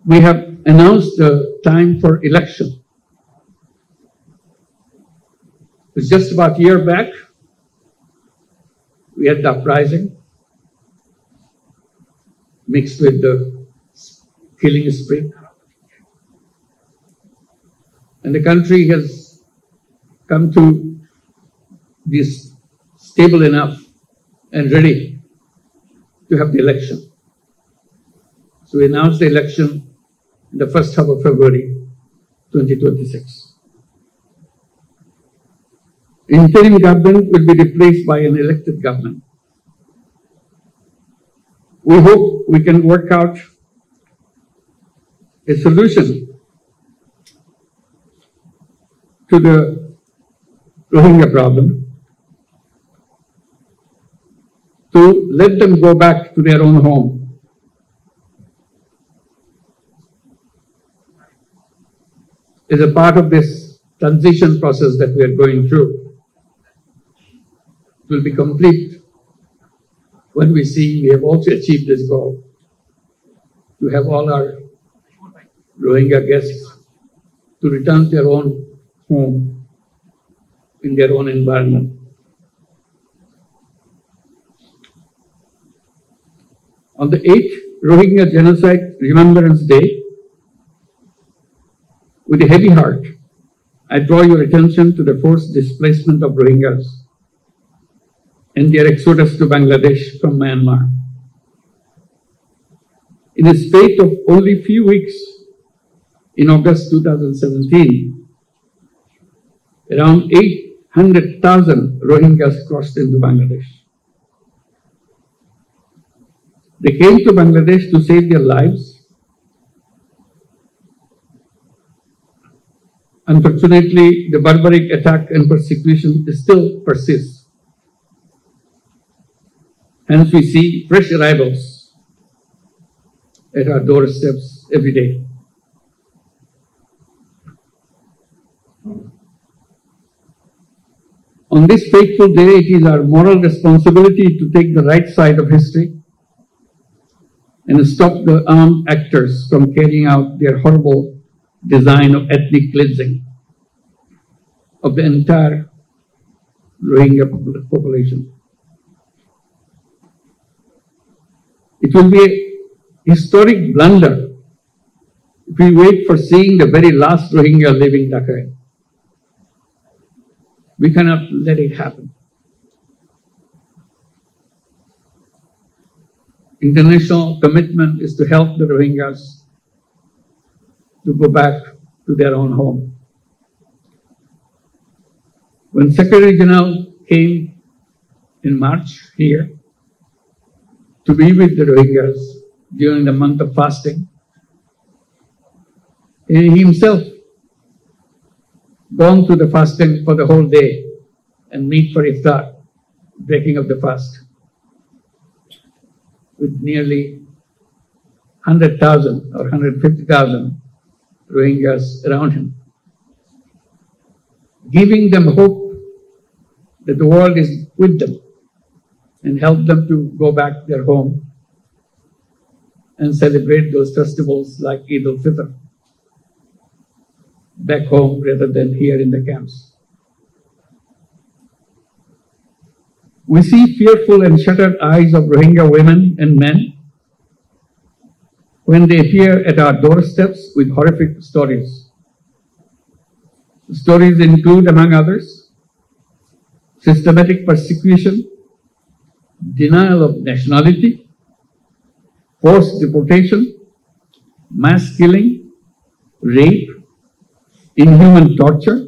we have announced the time for election. It's just about a year back, we had the uprising mixed with the killing spree. And the country has come to be stable enough and ready to have the election. So we announced the election in the first half of February 2026. Interim government will be replaced by an elected government. We hope we can work out a solution to the Rohingya problem, to let them go back to their own home. As a part of this transition process that we are going through, it will be complete when we see we have also achieved this goal to have all our Rohingya guests to return to their own home in their own environment. On the 8th Rohingya Genocide Remembrance Day, with a heavy heart, I draw your attention to the forced displacement of Rohingyas and their exodus to Bangladesh from Myanmar. In a spate of only few weeks, in August 2017, around 800,000 Rohingyas crossed into Bangladesh. They came to Bangladesh to save their lives. Unfortunately, the barbaric attack and persecution still persists. Hence, we see fresh arrivals at our doorsteps every day. On this fateful day, it is our moral responsibility to take the right side of history and stop the armed actors from carrying out their horrible design of ethnic cleansing of the entire Rohingya population. It will be a historic blunder if we wait for seeing the very last Rohingya living Dhaka. We cannot let it happen. International commitment is to help the Rohingyas to go back to their own home. When Secretary General came in March here to be with the Rohingyas during the month of fasting, he himself gone through the fasting for the whole day and meet for iftar, breaking of the fast, with nearly 100,000 or 150,000 Rohingyas around him, giving them hope that the world is with them and help them to go back to their home and celebrate those festivals like Eid al-Fitr back home rather than here in the camps. We see fearful and shuttered eyes of Rohingya women and men when they appear at our doorsteps with horrific stories. The stories include, among others, systematic persecution, denial of nationality, forced deportation, mass killing, rape, inhuman torture,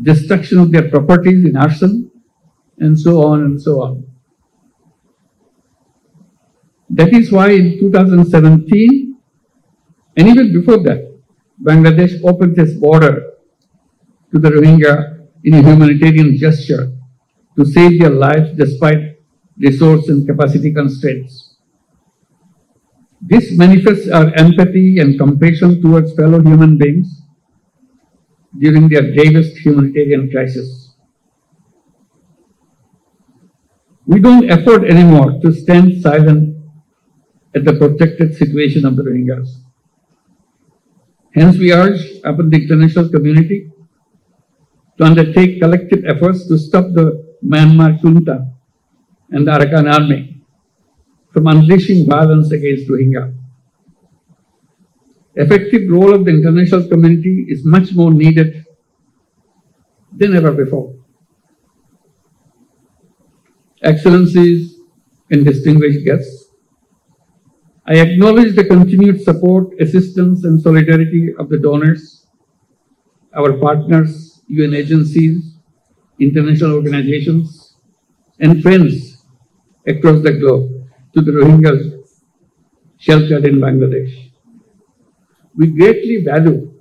destruction of their properties in arson, and so on and so on. That is why in 2017, and even before that, Bangladesh opened its border to the Rohingya in a humanitarian gesture to save their lives despite resource and capacity constraints. This manifests our empathy and compassion towards fellow human beings during their gravest humanitarian crisis. We don't afford anymore to stand silent at the protected situation of the Rohingyas. Hence, we urge upon the international community to undertake collective efforts to stop the Myanmar junta and the Arakan army from unleashing violence against Rohingya. Effective role of the international community is much more needed than ever before. Excellencies and distinguished guests, I acknowledge the continued support, assistance, and solidarity of the donors, our partners, UN agencies, international organizations, and friends across the globe to the Rohingyas sheltered in Bangladesh. We greatly value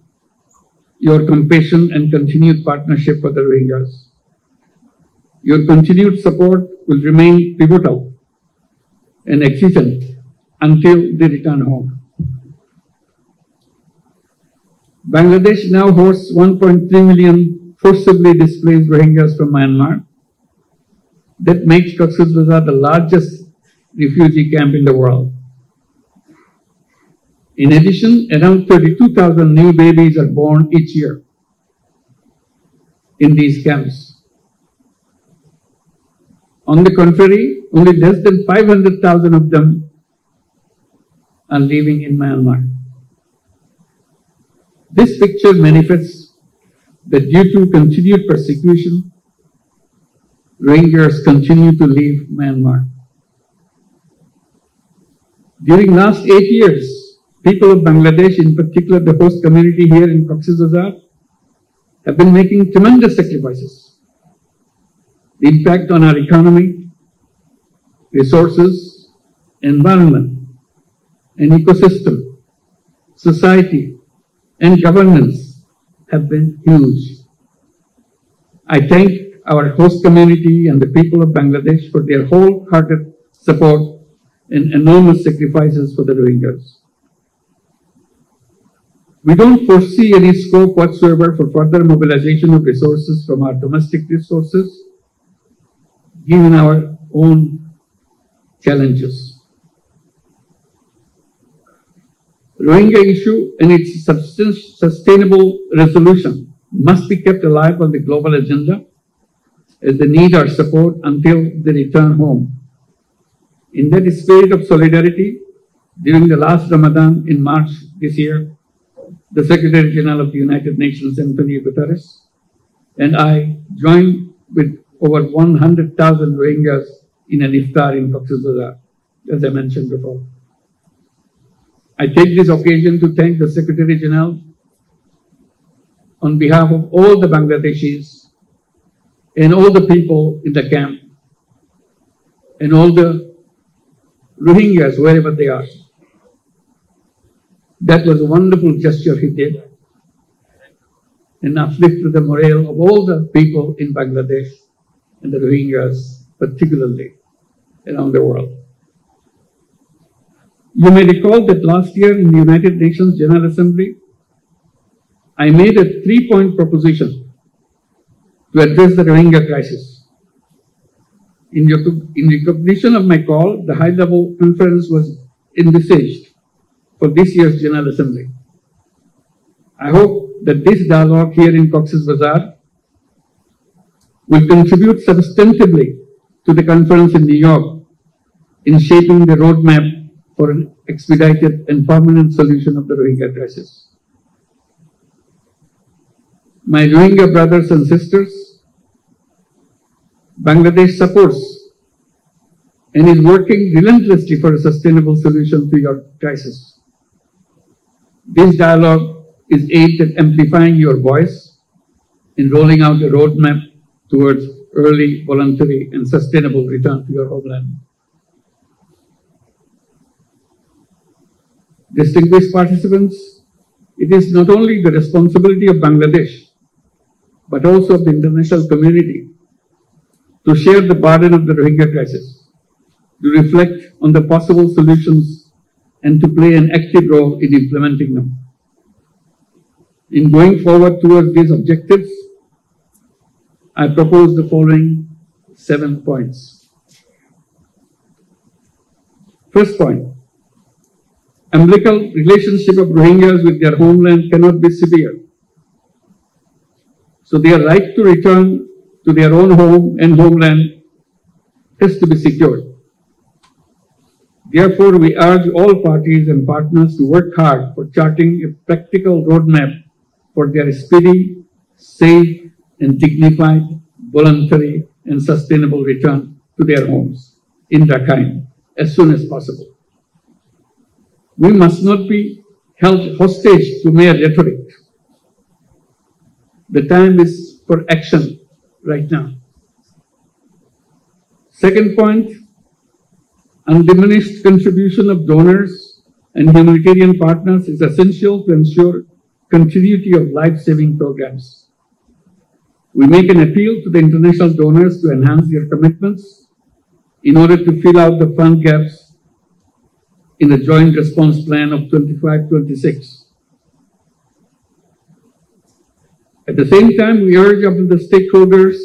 your compassion and continued partnership for the Rohingyas. Your continued support will remain pivotal and exigent until they return home. Bangladesh now hosts 1.3 million forcibly displaced Rohingyas from Myanmar. That makes Cox's Bazar the largest refugee camp in the world. In addition, around 32,000 new babies are born each year in these camps. On the contrary, only less than 500,000 of them are living in Myanmar. This picture manifests that due to continued persecution, Rohingyas continue to leave Myanmar. During last 8 years, people of Bangladesh, in particular the host community here in Cox's Bazar, have been making tremendous sacrifices. The impact on our economy, resources, environment, and ecosystem, society, and governance have been huge. I thank our host community and the people of Bangladesh for their wholehearted support and enormous sacrifices for the Rohingyas. We don't foresee any scope whatsoever for further mobilization of resources from our domestic resources, given our own challenges. Rohingya issue and its sustainable resolution must be kept alive on the global agenda as they need our support until they return home. In that spirit of solidarity, during the last Ramadan in March this year, the Secretary General of the United Nations, Antonio Guterres, and I joined with over 100,000 Rohingyas in an iftar in Cox's Bazar, as I mentioned before. I take this occasion to thank the Secretary General on behalf of all the Bangladeshis and all the people in the camp and all the Rohingyas, wherever they are. That was a wonderful gesture he did, and uplifted the morale of all the people in Bangladesh and the Rohingyas, particularly around the world. You may recall that last year in the United Nations General Assembly, I made a 3-point proposition to address the Rohingya crisis. In recognition of my call, the high-level conference was envisaged for this year's General Assembly. I hope that this dialogue here in Cox's Bazar will contribute substantively to the conference in New York in shaping the roadmap for an expedited and permanent solution of the Rohingya crisis. My Rohingya brothers and sisters, Bangladesh supports and is working relentlessly for a sustainable solution to your crisis. This dialogue is aimed at amplifying your voice in rolling out a roadmap towards early, voluntary, and sustainable return to your homeland. Distinguished participants, it is not only the responsibility of Bangladesh, but also of the international community to share the burden of the Rohingya crisis, to reflect on the possible solutions, and to play an active role in implementing them. In going forward towards these objectives, I propose the following 7 points. First point, umbilical relationship of Rohingyas with their homeland cannot be severed. So their right to return to their own home and homeland has to be secured. Therefore, we urge all parties and partners to work hard for charting a practical roadmap for their speedy, safe, and dignified, voluntary, and sustainable return to their homes in Rakhine as soon as possible. We must not be held hostage to mere rhetoric. The time is for action right now. Second point, undiminished contribution of donors and humanitarian partners is essential to ensure continuity of life-saving programs. We make an appeal to the international donors to enhance their commitments in order to fill out the fund gaps in the joint response plan of 25-26. At the same time, we urge upon the stakeholders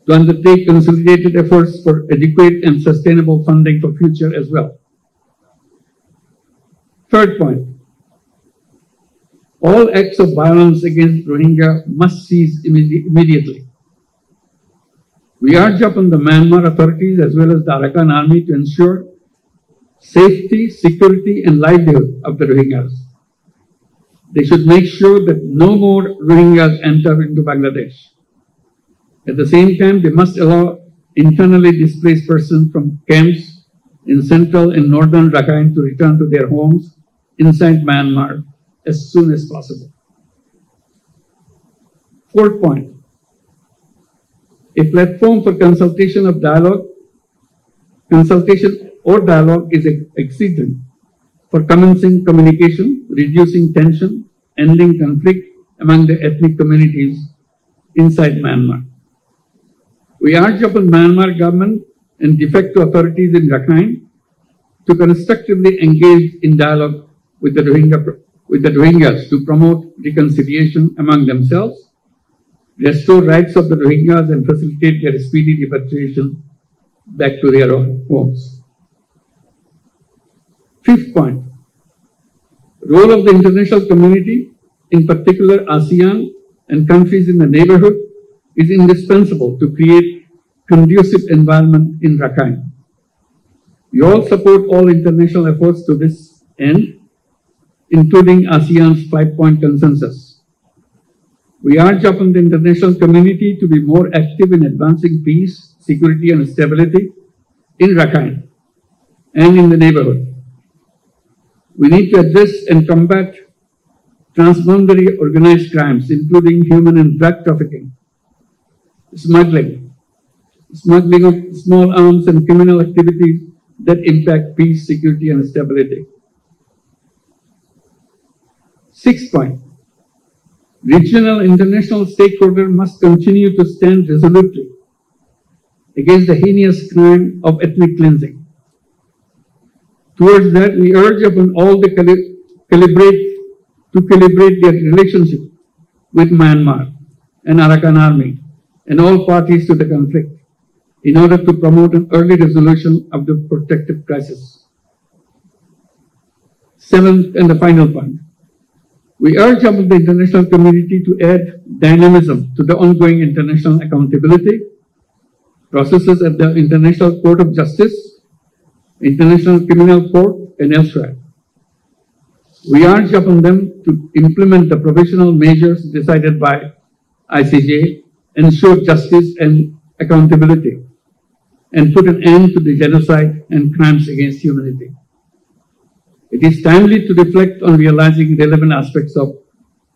to undertake consolidated efforts for adequate and sustainable funding for future as well. Third point, all acts of violence against Rohingya must cease immediately. We urge upon the Myanmar authorities as well as the Arakan army to ensure safety, security, and livelihood of the Rohingyas. They should make sure that no more Rohingyas enter into Bangladesh. At the same time, they must allow internally displaced persons from camps in central and northern Rakhine to return to their homes inside Myanmar as soon as possible. Fourth point, a platform for consultation or dialogue is an accident for commencing communication, reducing tension, ending conflict among the ethnic communities inside Myanmar. We urge upon Myanmar government and de facto authorities in Rakhine to constructively engage in dialogue with the Rohingyas to promote reconciliation among themselves, restore rights of the Rohingyas, and facilitate their speedy repatriation back to their own homes. Fifth point, role of the international community, in particular ASEAN and countries in the neighborhood, is indispensable to create conducive environment in Rakhine. We all support all international efforts to this end, including ASEAN's 5-point consensus. We urge upon the international community to be more active in advancing peace, security, and stability in Rakhine and in the neighborhood. We need to address and combat transboundary organized crimes, including human and drug trafficking, smuggling of small arms, and criminal activities that impact peace, security, and stability. Sixth point, regional and international stakeholders must continue to stand resolutely against the heinous crime of ethnic cleansing. Towards that, we urge upon all to calibrate their relationship with Myanmar and Arakan army and all parties to the conflict in order to promote an early resolution of the protracted crisis. Seventh and the final point, we urge upon the international community to add dynamism to the ongoing international accountability processes at the International Court of Justice, International Criminal Court, and elsewhere. We urge upon them to implement the provisional measures decided by ICJ, ensure justice and accountability, and put an end to the genocide and crimes against humanity. It is timely to reflect on realizing relevant aspects of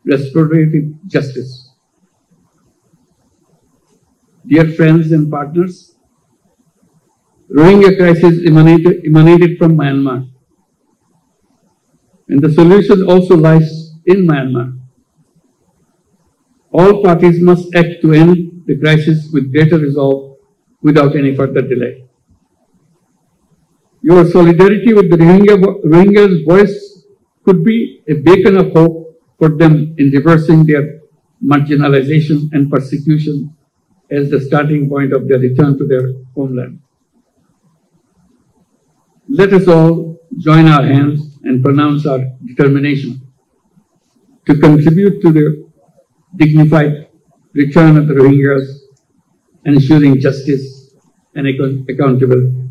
restorative justice. Dear friends and partners, Rohingya crisis emanated from Myanmar, and the solution also lies in Myanmar. All parties must act to end the crisis with greater resolve without any further delay. Your solidarity with the Rohingyas' voice could be a beacon of hope for them in reversing their marginalization and persecution as the starting point of their return to their homeland. Let us all join our hands and pronounce our determination to contribute to the dignified return of the Rohingyas, ensuring justice and accountability.